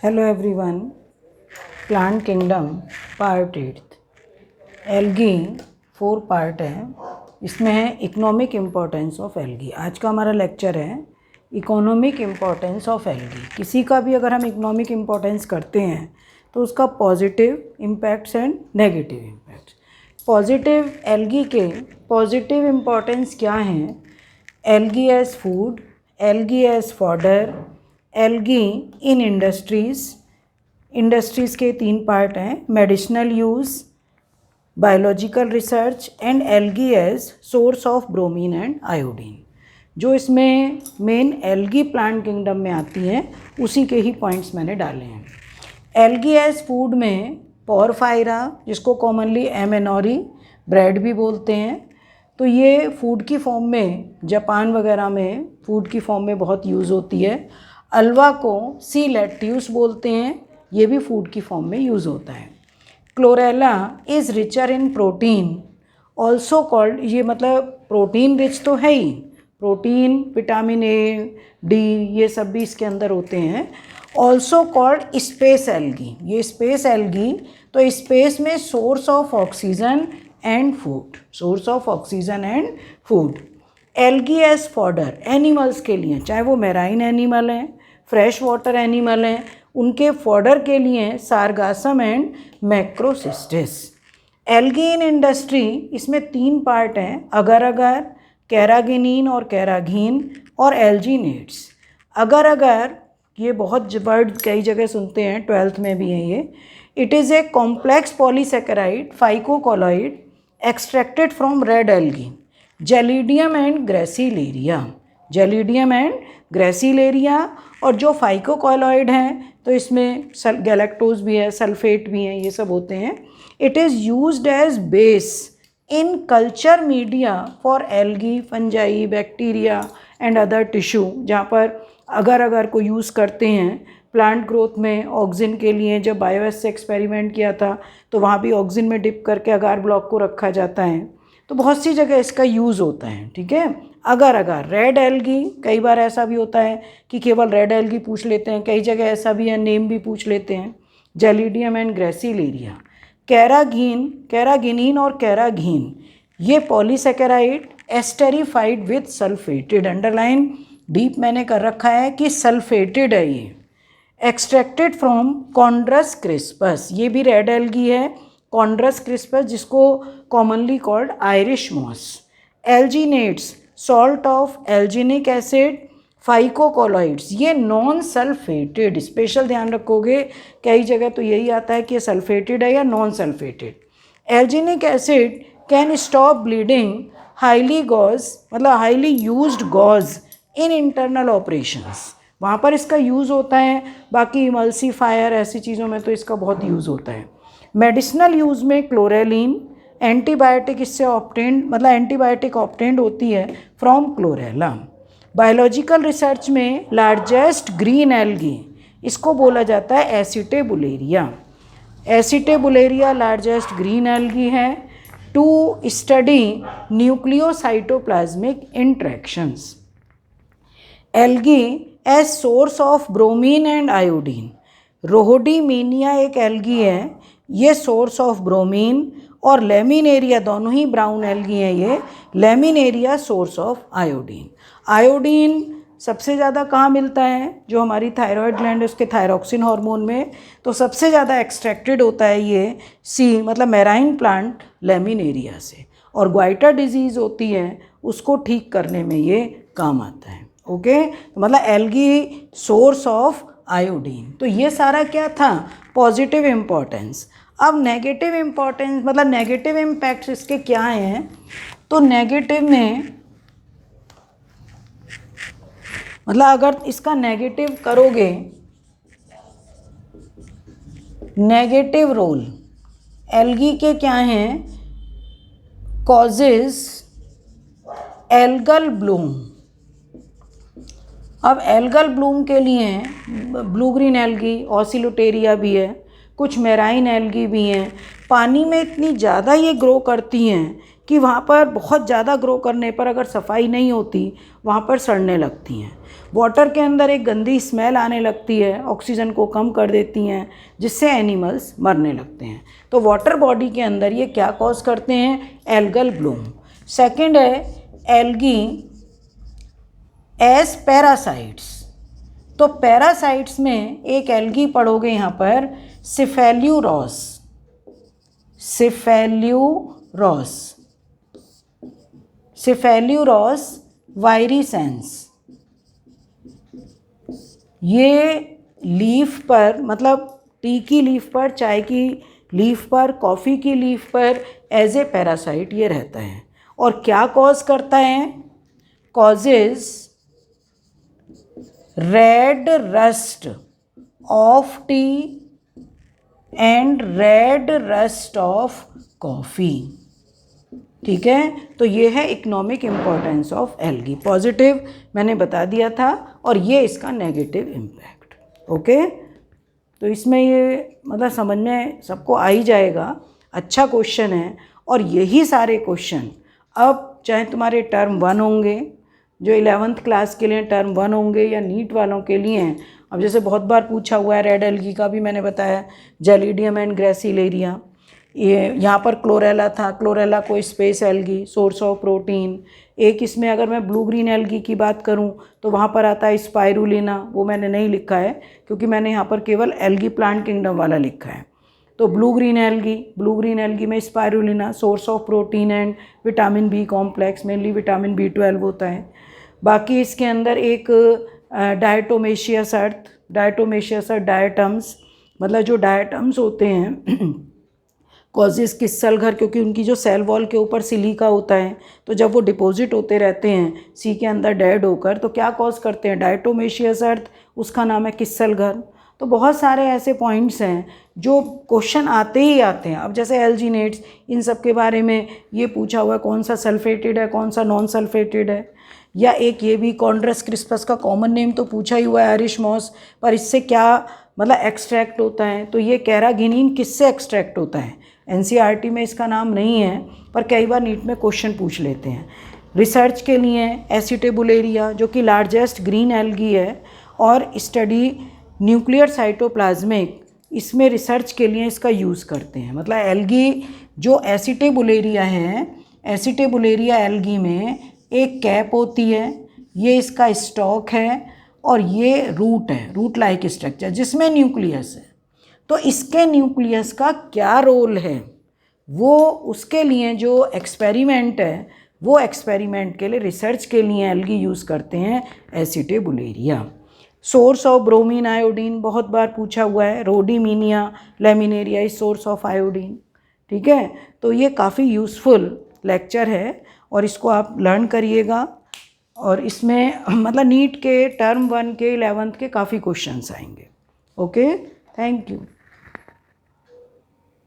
Hello everyone. Plant kingdom part 8 algae 4 part है। इसमें है इकोनॉमिक इम्पोर्टेंस ऑफ एल्गी। आज का हमारा लेक्चर है इकोनॉमिक इम्पोर्टेंस ऑफ एल्गी। किसी का भी अगर हम इकोनॉमिक इम्पोर्टेंस करते हैं तो उसका positive impacts and negative impacts. Positive algae के पॉजिटिव इम्पोर्टेंस क्या हैं? Algae as food, algae as fodder, algae in industries के 3 पार्ट हैं, medicinal use, biological research and algae as source of bromine and iodine. जो इसमें main algae plant kingdom में आती हैं उसी के ही पॉइंट्स मैंने डाले हैं। एल्गी एज फूड में पोरफायरा, जिसको कॉमनली एमेनोरी ब्रेड भी बोलते हैं, तो ये फूड की फॉर्म में जापान वगैरह में फूड की फॉर्म में बहुत यूज़ होती है। अल्वा को सी लेट्यूस बोलते हैं, ये भी फूड की फॉर्म में यूज़ होता है। Chlorella is richer in protein also called, ये मतलब प्रोटीन रिच तो है ही, प्रोटीन, विटामिन ए, डी, ये सब भी इसके अंदर होते हैं। ऑल्सो कॉल्ड स्पेस एल्गी, ये स्पेस एल्गी तो स्पेस में source of oxygen and food, source of oxygen and food. Algae as fodder animals के लिए, चाहे वो मैराइन एनिमल हैं, फ्रेश वाटर एनिमल हैं, उनके फॉडर के लिए sargassum and मैक्रोसिस्टिस। Algae in industry, इसमें 3 पार्ट हैं, अगर अगर, कैरागिनीन और कैराघीन और एल्जीनेट्स। अगर ये बहुत वर्ड कई जगह सुनते हैं, 12th में भी है ये। It is a complex polysaccharide फाइकोकोलॉइड extracted from red algae, gelidium and gracilaria, gelidium and gracilaria. और जो फाइकोकोलॉइड हैं तो इसमें गैलेक्टोज भी है, सल्फेट भी हैं, ये सब होते हैं। It is used as base in culture media for algae, fungi, bacteria and other tissue, जहाँ पर अगर को यूज़ करते हैं प्लांट ग्रोथ में ऑक्सिन के लिए। जब बायोएस से एक्सपेरिमेंट किया था तो वहाँ भी ऑक्सिन में डिप करके अगार ब्लॉक को रखा जाता है, तो बहुत सी जगह इसका यूज़ होता है। ठीक है, अगर रेड एल्गी, कई बार ऐसा भी होता है कि केवल रेड एल्गी पूछ लेते हैं, कई जगह ऐसा भी है नेम भी पूछ लेते हैं, gelidium and gracilaria. Carrageenan, carrageenan और कैराघीन, ये polysaccharide esterified with sulphated, underline deep मैंने कर रखा है कि सल्फेटेड है ये। एक्सट्रैक्टेड फ्रॉम कॉन्ड्रस क्रिस्पस, ये भी रेड एल्गी है, कॉन्ड्रस क्रिस्पस, जिसको commonly called Irish moss. Alginates, salt of alginic acid, phycocolloids, ये नॉन सल्फेटेड, स्पेशल ध्यान रखोगे, कई जगह तो यही आता है कि ये सल्फेटेड है या non sulphated. Alginic acid can stop bleeding, highly gauze, मतलब highly used gauze in internal operations, वहाँ पर इसका यूज़ होता है। बाकी इमल्सीफायर ऐसी चीज़ों में तो इसका बहुत यूज़ होता है। मेडिसिनल यूज़ में क्लोरेलिन, एंटीबायोटिक इससे ऑब्टेंड, मतलब एंटीबायोटिक ऑब्टेंड होती है फ्रॉम क्लोरेला। बायोलॉजिकल रिसर्च में लार्जेस्ट ग्रीन एल्गी, इसको बोला जाता है acetabularia. Acetabularia largest green algae है to study nucleocytoplasmic interactions. Algae as source of bromine and iodine, rhodymenia एक एल्गी है, ये सोर्स ऑफ ब्रोमीन, और लेमिनेरिया, दोनों ही ब्राउन एल्गी हैं ये, laminaria source of iodine. Iodine सबसे ज़्यादा कहाँ मिलता है? जो हमारी थायराइड ग्लैंड है उसके थायरॉक्सिन हार्मोन में, तो सबसे ज़्यादा एक्सट्रैक्टेड होता है ये सी, मतलब मैराइन प्लांट लेमिनेरिया से। और ग्वाइटर डिजीज़ होती है उसको ठीक करने में ये काम आता है। ओके, तो मतलब एल्गी सोर्स ऑफ आयोडीन। तो ये सारा क्या था? Positive importance. अब नेगेटिव इम्पोर्टेंस, मतलब नेगेटिव इम्पैक्ट्स इसके क्या हैं? तो नेगेटिव में मतलब अगर इसका नेगेटिव करोगे, नेगेटिव रोल एल्गी के क्या हैं? Causes algal Bloom. अब एल्गल ब्लूम के लिए ब्लू ग्रीन एल्गी, ऑसिलोटेरिया भी है, कुछ मेराइन एल्गी भी हैं, पानी में इतनी ज़्यादा ये ग्रो करती हैं कि वहाँ पर बहुत ज़्यादा ग्रो करने पर अगर सफाई नहीं होती वहाँ पर सड़ने लगती हैं। वाटर के अंदर एक गंदी स्मेल आने लगती है, ऑक्सीजन को कम कर देती हैं, जिससे एनिमल्स मरने लगते हैं। तो वाटर बॉडी के अंदर ये क्या कॉज करते हैं? Algal Bloom. सेकंड है एल्गी एज पैरासाइट्स। तो पैरासाइट्स में एक एल्गी पढ़ोगे यहाँ पर, सिफेल्यूरोस। सिफेल्यूरोस, सिफेल्यूरोस वायरिसेंस। ये लीफ पर, मतलब टी की लीफ पर, चाय की लीफ पर, कॉफ़ी की लीफ पर एज ए पैरासाइट ये रहता है। और क्या कॉज करता है? Causes red rust of T and red rust of coffee. ठीक है, तो ये है economic importance of algae. Positive मैंने बता दिया था और ये इसका नेगेटिव इम्पैक्ट। ओके, तो इसमें ये मतलब समझ में सबको आ ही जाएगा। अच्छा क्वेश्चन है, और यही सारे क्वेश्चन अब चाहे तुम्हारे टर्म 1 होंगे, जो 11th क्लास के लिए टर्म 1 होंगे, या नीट वालों के लिए हैं। अब जैसे बहुत बार पूछा हुआ है, रेड एल्गी का भी मैंने बताया, जेलिडियम एंड ग्रेसिलेरिया। ये यहाँ पर क्लोरेला था, क्लोरेला को space algae, source of protein. एक इसमें अगर मैं ब्लू ग्रीन एल्गी की बात करूँ तो वहाँ पर आता है स्पाइरुलिना, वो मैंने नहीं लिखा है क्योंकि मैंने यहाँ पर केवल एल्गी प्लांट किंगडम वाला लिखा है। तो ब्लू ग्रीन एल्गी में spirulina, source of protein and vitamin B complex, mainly vitamin B12 होता है। बाकी इसके अंदर एक डायटोमेशियस अर्थ, डायटम्स, मतलब जो डायटम्स होते हैं कॉजेस किस्सल घर, क्योंकि उनकी जो सेल वॉल के ऊपर सिलिका होता है, तो जब वो डिपॉजिट होते रहते हैं सी के अंदर डेड होकर, तो क्या कॉज करते हैं? डायटोमेशियस अर्थ, उसका नाम है किस्सल घर। तो बहुत सारे ऐसे पॉइंट्स हैं जो क्वेश्चन आते ही आते हैं। अब जैसे एल्जीनेट्स, इन सब के बारे में ये पूछा हुआ है कौन सा सल्फेटेड है, कौन सा नॉन सल्फेटेड है। या एक ये भी कॉन्ड्रस क्रिस्पस का कॉमन नेम तो पूछा ही हुआ है, आयरिश मॉस, पर इससे क्या मतलब एक्सट्रैक्ट होता है? तो ये कैरागिनीन किससे एक्सट्रैक्ट होता है? एनसीईआरटी में इसका नाम नहीं है, पर कई बार नीट में क्वेश्चन पूछ लेते हैं। रिसर्च के लिए एसिटेबुलेरिया, जो कि लार्जेस्ट ग्रीन एल्गी है, और स्टडी न्यूक्लियर साइटोप्लाज्मिक, इसमें रिसर्च के लिए इसका यूज़ करते हैं। मतलब एल्गी जो एसिटेबुलेरिया है, एसिटेबुलेरिया एल्गी में एक कैप होती है, ये इसका स्टॉक है, और ये रूट है, रूट लाइक स्ट्रक्चर जिसमें न्यूक्लियस है। तो इसके न्यूक्लियस का क्या रोल है, वो उसके लिए जो एक्सपेरिमेंट है, वो एक्सपेरिमेंट के लिए, रिसर्च के लिए एल्गी यूज़ करते हैं acetabularia. Source of bromine iodine बहुत बार पूछा हुआ है, rhodymenia laminaria is source of iodine. ठीक है, तो ये काफ़ी यूज़फुल लेक्चर है और इसको आप लर्न करिएगा। और इसमें मतलब नीट के टर्म 1 के 11th के काफ़ी क्वेश्चंस आएंगे। Okay, thank you.